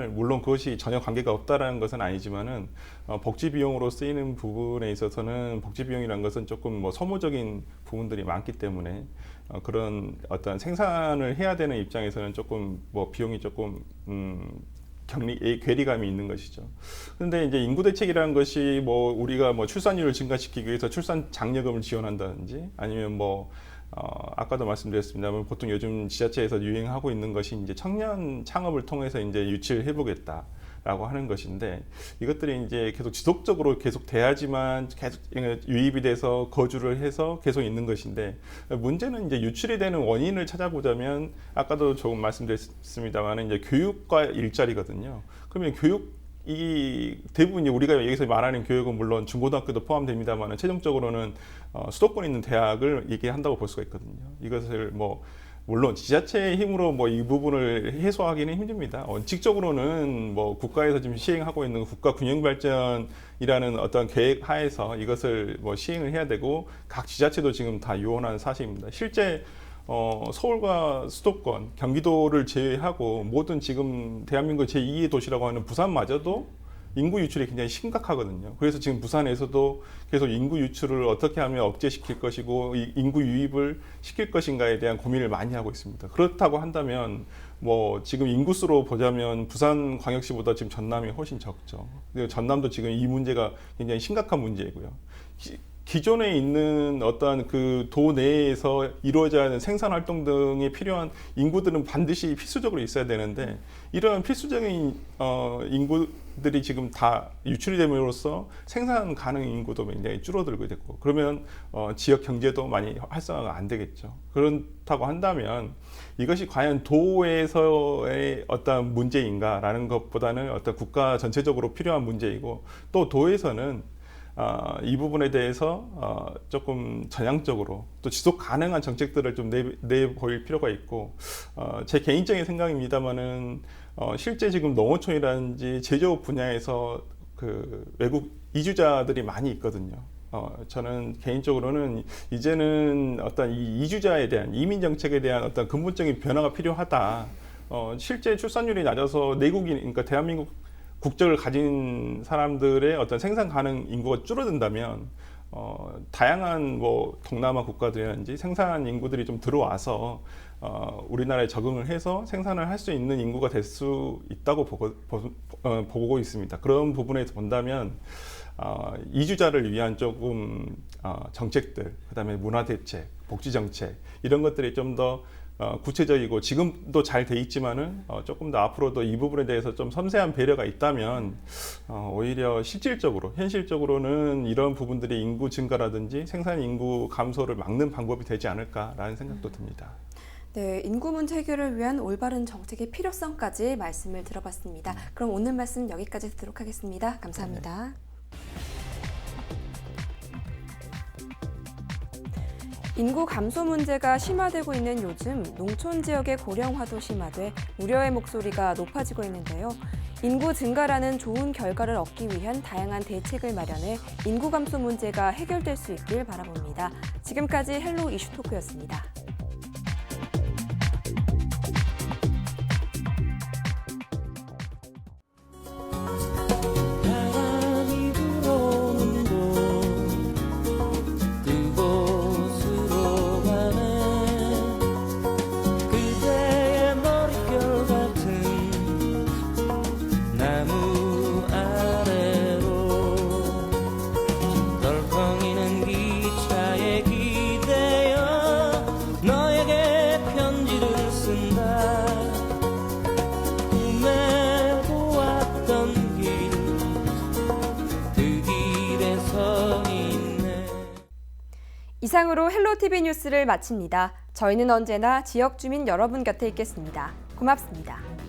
물론 그것이 전혀 관계가 없다라는 것은 아니지만은 복지 비용으로 쓰이는 부분에 있어서는 복지 비용이라는 것은 조금 뭐 소모적인 부분들이 많기 때문에 그런 어떤 생산을 해야 되는 입장에서는 조금 뭐 비용이 조금 괴리감이 있는 것이죠. 그런데 이제 인구 대책이라는 것이 뭐 우리가 뭐 출산율을 증가시키기 위해서 출산 장려금을 지원한다든지 아니면 뭐 아까도 말씀드렸습니다만 보통 요즘 지자체에서 유행하고 있는 것이 이제 청년 창업을 통해서 이제 유치를 해보겠다라고 하는 것인데 이것들이 이제 계속 지속적으로 계속 돼야지만 계속 유입이 돼서 거주를 해서 계속 있는 것인데 문제는 이제 유출이 되는 원인을 찾아보자면 아까도 조금 말씀드렸습니다만 이제 교육과 일자리거든요. 그러면 이 대부분 우리가 여기서 말하는 교육은 물론 중고등학교도 포함됩니다만 최종적으로는 수도권에 있는 대학을 얘기한다고 볼 수가 있거든요. 이것을 뭐 물론 지자체의 힘으로 뭐 이 부분을 해소하기는 힘듭니다. 원칙적으로는 뭐 국가에서 지금 시행하고 있는 국가 균형 발전이라는 어떤 계획 하에서 이것을 뭐 시행을 해야 되고 각 지자체도 지금 다 요원한 사실입니다. 실제 서울과 수도권, 경기도를 제외하고 모든 지금 대한민국 제2의 도시라고 하는 부산마저도 인구 유출이 굉장히 심각하거든요. 그래서 지금 부산에서도 계속 인구 유출을 어떻게 하면 억제시킬 것이고 인구 유입을 시킬 것인가에 대한 고민을 많이 하고 있습니다. 그렇다고 한다면 뭐 지금 인구수로 보자면 부산광역시보다 지금 전남이 훨씬 적죠. 전남도 지금 이 문제가 굉장히 심각한 문제이고요. 기존에 있는 어떤 그 도 내에서 이루어져야 하는 생산 활동 등에 필요한 인구들은 반드시 필수적으로 있어야 되는데 이런 필수적인 인구들이 지금 다 유출이 됨으로써 생산 가능 인구도 굉장히 줄어들고 있고 그러면 지역 경제도 많이 활성화가 안 되겠죠. 그렇다고 한다면 이것이 과연 도에서의 어떤 문제인가라는 것보다는 어떤 국가 전체적으로 필요한 문제이고 또 도에서는 이 부분에 대해서 조금 전향적으로 또 지속 가능한 정책들을 좀 내보일 필요가 있고 제 개인적인 생각입니다만은 실제 지금 농어촌이라든지 제조업 분야에서 그 외국 이주자들이 많이 있거든요. 저는 개인적으로는 이제는 어떤 이 이주자에 대한 이민 정책에 대한 어떤 근본적인 변화가 필요하다. 실제 출산율이 낮아서 내국인, 그러니까 대한민국 국적을 가진 사람들의 어떤 생산 가능 인구가 줄어든다면 다양한 뭐 동남아 국가들이라든지 생산 인구들이 좀 들어와서 우리나라에 적응을 해서 생산을 할 수 있는 인구가 될 수 있다고 보고 있습니다. 그런 부분에서 본다면 이주자를 위한 조금 정책들, 그다음에 문화 대책, 복지 정책 이런 것들이 좀 더 구체적이고 지금도 잘 돼 있지만은 조금 더 앞으로도 이 부분에 대해서 좀 섬세한 배려가 있다면 오히려 현실적으로는 이런 부분들이 인구 증가라든지 생산 인구 감소를 막는 방법이 되지 않을까라는 생각도 듭니다. 네, 인구 문제 해결을 위한 올바른 정책의 필요성까지 말씀을 들어봤습니다. 그럼 오늘 말씀 여기까지 듣도록 하겠습니다. 감사합니다. 네. 인구 감소 문제가 심화되고 있는 요즘 농촌 지역의 고령화도 심화돼 우려의 목소리가 높아지고 있는데요. 인구 증가라는 좋은 결과를 얻기 위한 다양한 대책을 마련해 인구 감소 문제가 해결될 수 있길 바라봅니다. 지금까지 헬로 이슈토크였습니다. 나무 이상으로 헬로티비 뉴스를 마칩니다. 저희는 언제나 지역 주민 여러분 곁에 있겠습니다. 고맙습니다.